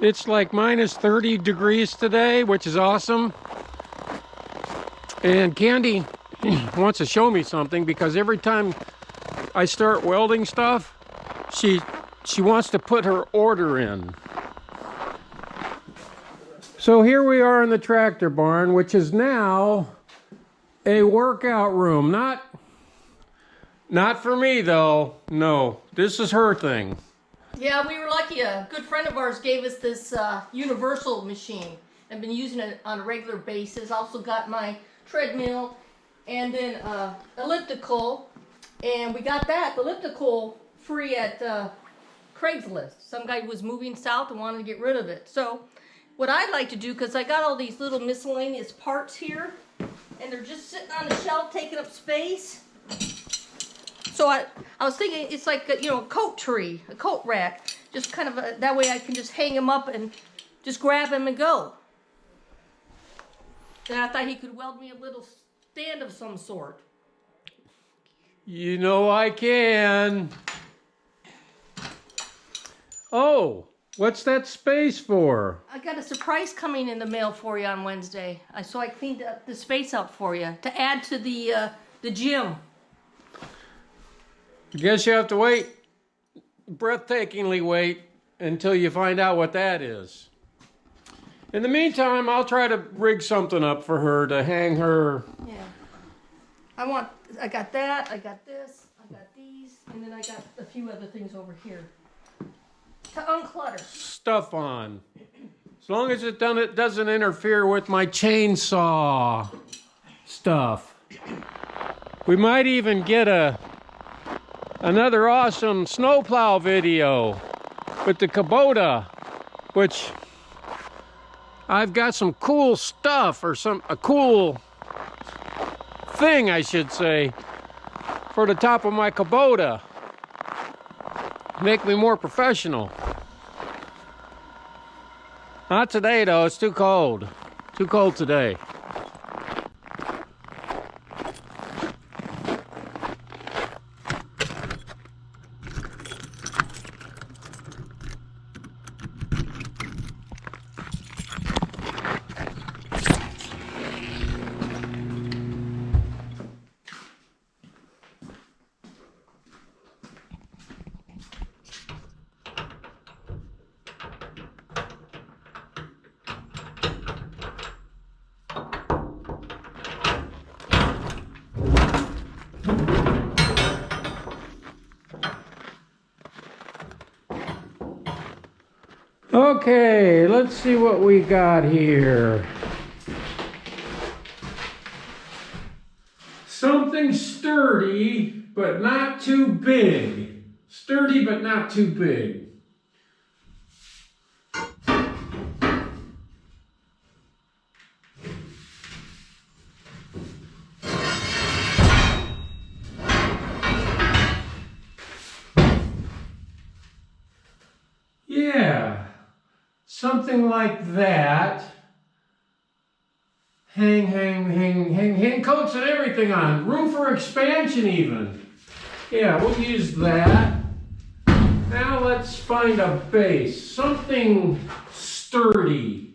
It's like minus 30 degrees today, which is awesome. And Candy wants to show me something because every time I start welding stuff, she wants to put her order in. So here we are in the tractor barn, which is now a workout room. Not for me though. No, this is her thing. Yeah, we were lucky. A good friend of ours gave us this universal machine. I've been using it on a regular basis. Also got my treadmill and then elliptical. And we got that elliptical free at Craigslist. Some guy was moving south and wanted to get rid of it. So what I'd like to do, because I got all these little miscellaneous parts here, and they're just sitting on the shelf taking up space. So I was thinking it's like a, a coat tree, a coat rack. Just kind of that way I can just hang him up and just grab him and go. And I thought he could weld me a little stand of some sort. You know I can. Oh, what's that space for? I got a surprise coming in the mail for you on Wednesday. So I cleaned up the space out for you to add to the gym. I guess you have to wait, breathtakingly wait, until you find out what that is. In the meantime, I'll try to rig something up for her to hang her. Yeah. I got that, I got this, I got these, and then I got a few other things over here. To unclutter. Stuff on. As long as it doesn't interfere with my chainsaw stuff. We might even get another awesome snowplow video with the Kubota, which I've got some cool stuff, or a cool thing I should say, for the top of my Kubota. Make me more professional. Not today though, it's too cold. Too cold today. Okay, let's see what we got here. Something sturdy, but not too big. Sturdy, but not too big. Yeah. Something like that. Hang coats and everything on. Room for expansion even. Yeah, we'll use that. Now let's find a base. Something sturdy.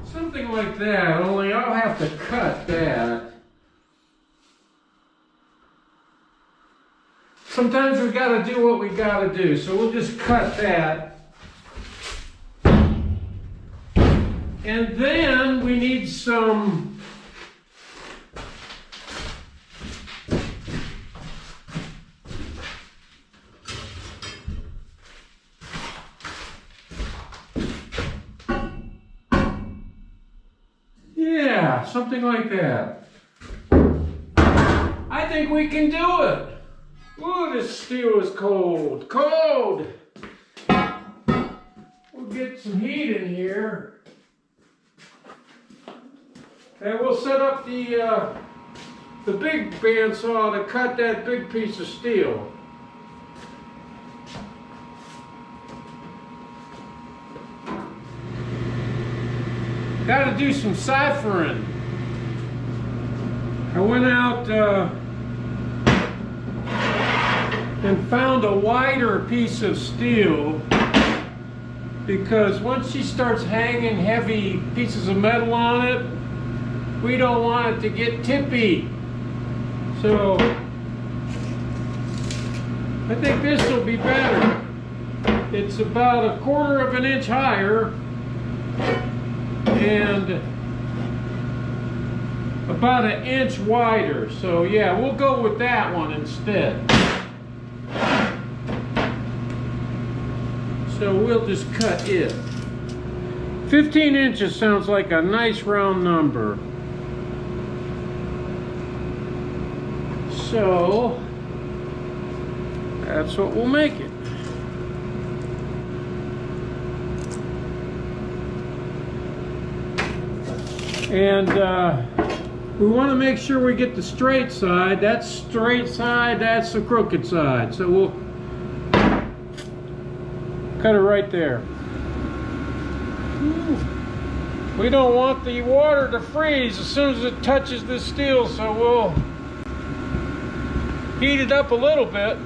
Something like that, only I'll have to cut that. Sometimes we gotta do what we gotta do, so we'll just cut that. And then we need some something like that. I think we can do it. Ooh, this steel is cold. Cold! We'll get some heat in here. And we'll set up the big bandsaw to cut that big piece of steel. Got to do some ciphering. I went out and found a wider piece of steel, because once she starts hanging heavy pieces of metal on it, we don't want it to get tippy. So I think this will be better. It's about 1/4 of an inch higher and about 1 inch wider. So yeah, we'll go with that one instead. So we'll just cut it. 15 inches sounds like a nice round number. So that's what we'll make it. And we want to make sure we get the straight side. That's straight side, that's the crooked side. So we'll cut it right there. We don't want the water to freeze as soon as it touches the steel, so we'll heat it up a little bit.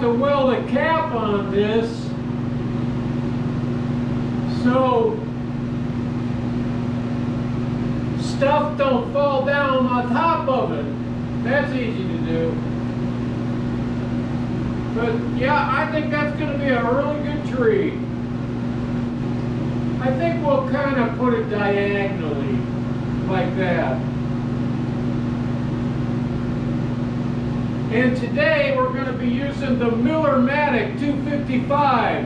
To weld a cap on this so stuff don't fall down on top of it. That's easy to do. But yeah, I think that's going to be a really good tree. I think we'll kind of put it diagonally like that. And today we're going to be using the Miller-Matic 255.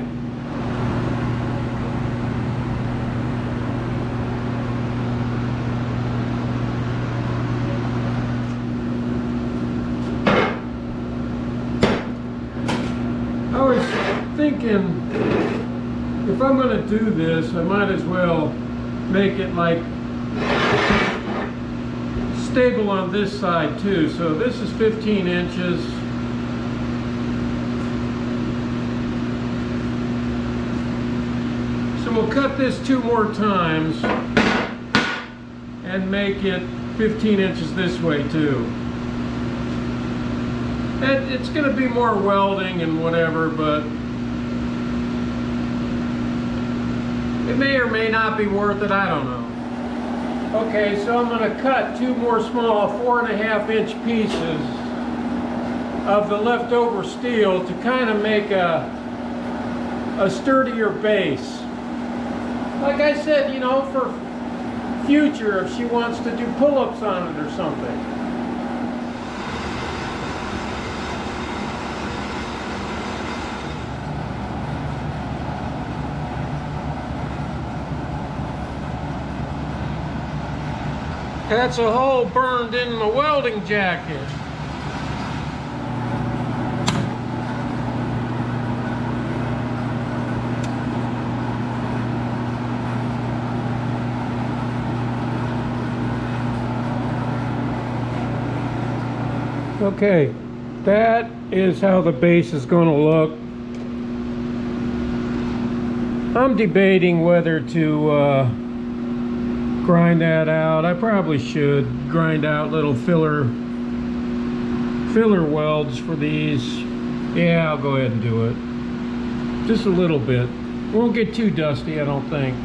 I was thinking, if I'm going to do this, I might as well make it like stable on this side too. So this is 15 inches. So we'll cut this 2 more times and make it 15 inches this way too. And it's going to be more welding and whatever, but it may or may not be worth it, I don't know. Okay, so I'm going to cut 2 more small 4.5 inch pieces of the leftover steel to kind of make a sturdier base. Like I said, you know, for future if she wants to do pull-ups on it or something. That's a hole burned in the welding jacket. Okay, that is how the base is going to look. I'm debating whether to grind that out. I probably should grind out little filler welds for these. Yeah, I'll go ahead and do it. Just a little bit. Won't get too dusty, I don't think.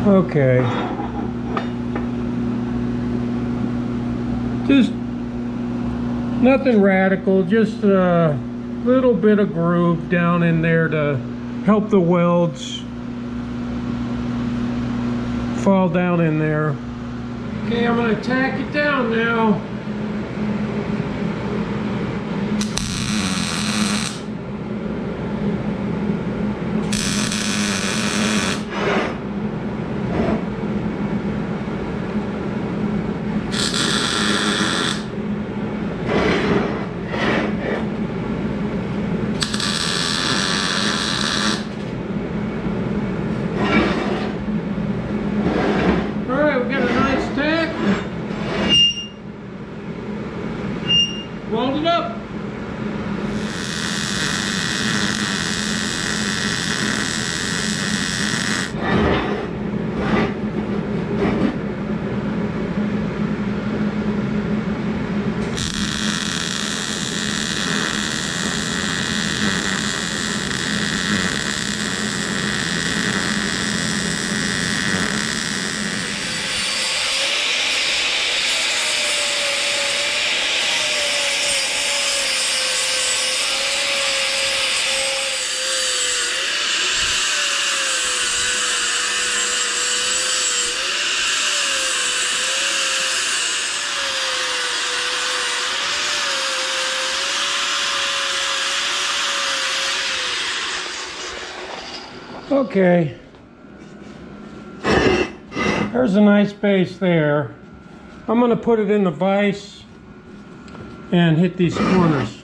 Okay. Just nothing radical, just a little bit of groove down in there to help the welds fall down in there. Okay, I'm going to tack it down now. Weld it up. Okay, there's a nice base there. I'm going to put it in the vise and hit these corners.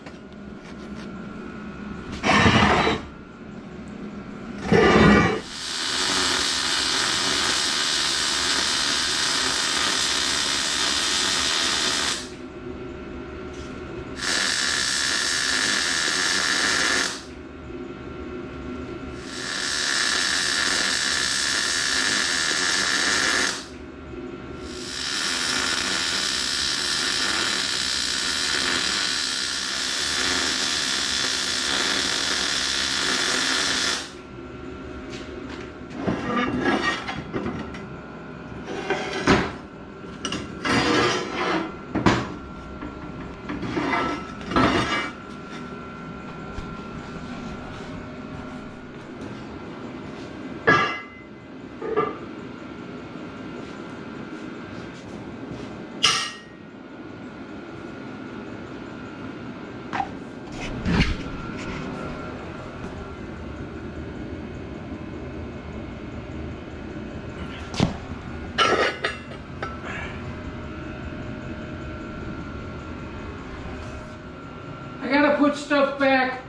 I gotta put stuff back.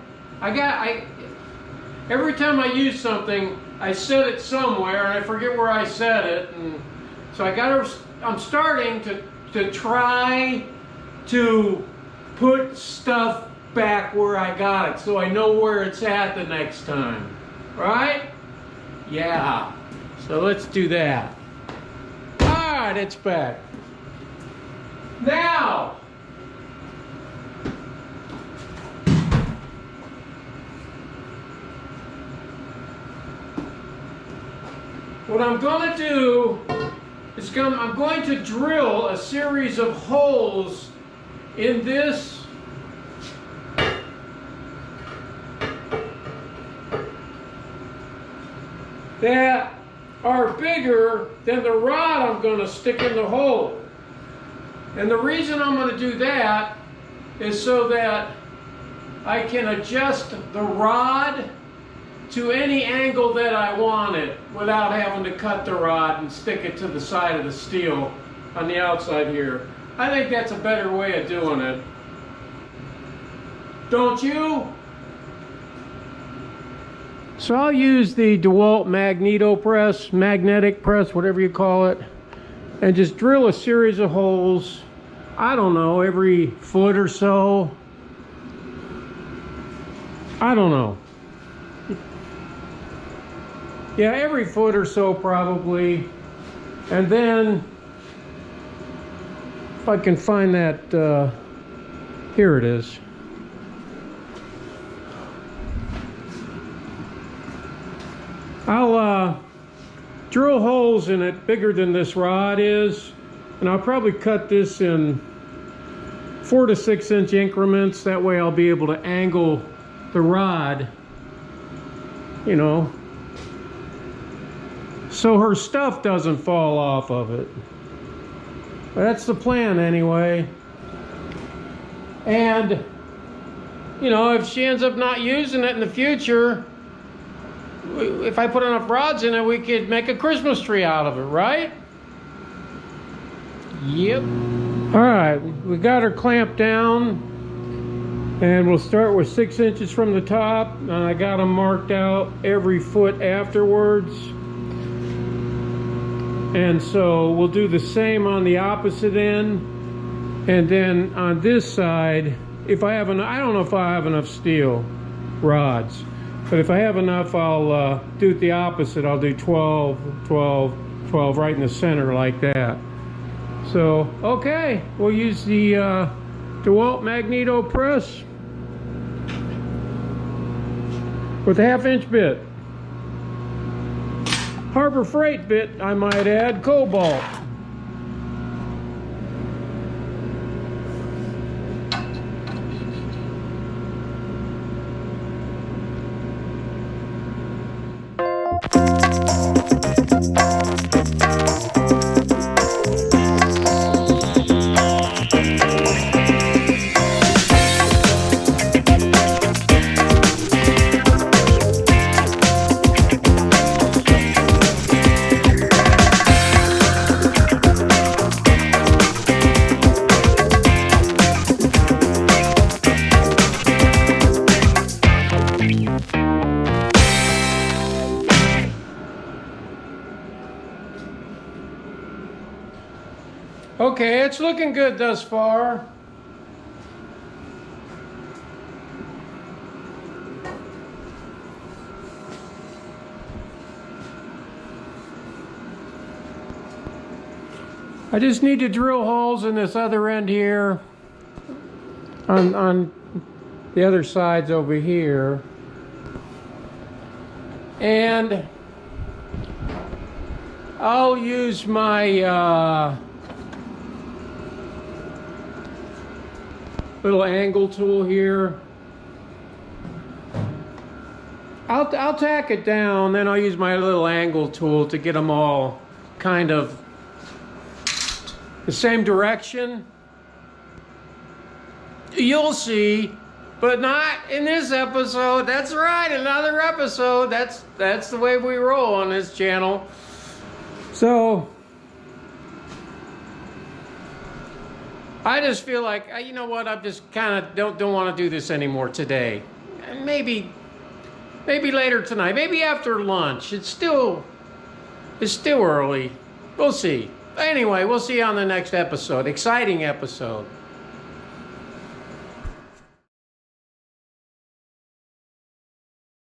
Every time I use something, I set it somewhere and I forget where I set it, and so I'm starting to try to put stuff back where I got it so I know where it's at the next time. Right? Yeah. So let's do that. Alright, it's back. Now, what I'm going to do is I'm going to drill a series of holes in this that are bigger than the rod I'm going to stick in the hole. And the reason I'm going to do that is so that I can adjust the rod to any angle that I want it without having to cut the rod and stick it to the side of the steel on the outside here. I think that's a better way of doing it. Don't you? So I'll use the DeWalt magnetic press, whatever you call it, and just drill a series of holes, I don't know, every foot or so. I don't know. Yeah, every foot or so probably. And then, if I can find that, here it is. I'll drill holes in it bigger than this rod is, and I'll probably cut this in 4 to 6 inch increments. That way I'll be able to angle the rod, you know, so her stuff doesn't fall off of it. That's the plan anyway. And, you know, if she ends up not using it in the future, if I put enough rods in it, we could make a Christmas tree out of it, right? Yep. All right, we got her clamped down, and we'll start with 6 inches from the top, and I got them marked out every foot afterwards. And so we'll do the same on the opposite end, and then on this side, if I have enough, I don't know if I have enough steel rods. But if I have enough, I'll do it the opposite. I'll do 12, 12, 12 right in the center like that. So, okay, we'll use the DeWalt Magneto press with a 1/2 inch bit. Harbor Freight bit, I might add, Cobalt. Okay, it's looking good thus far. I just need to drill holes in this other end here on the other sides over here. And I'll use my little angle tool here. I'll tack it down, then I'll use my little angle tool to get them all kind of the same direction. You'll see, but not in this episode. That's right, another episode. That's the way we roll on this channel. So I just feel like, you know what, I just kind of don't want to do this anymore today. And maybe later tonight, maybe after lunch. It's still early. We'll see. Anyway, we'll see you on the next episode. Exciting episode.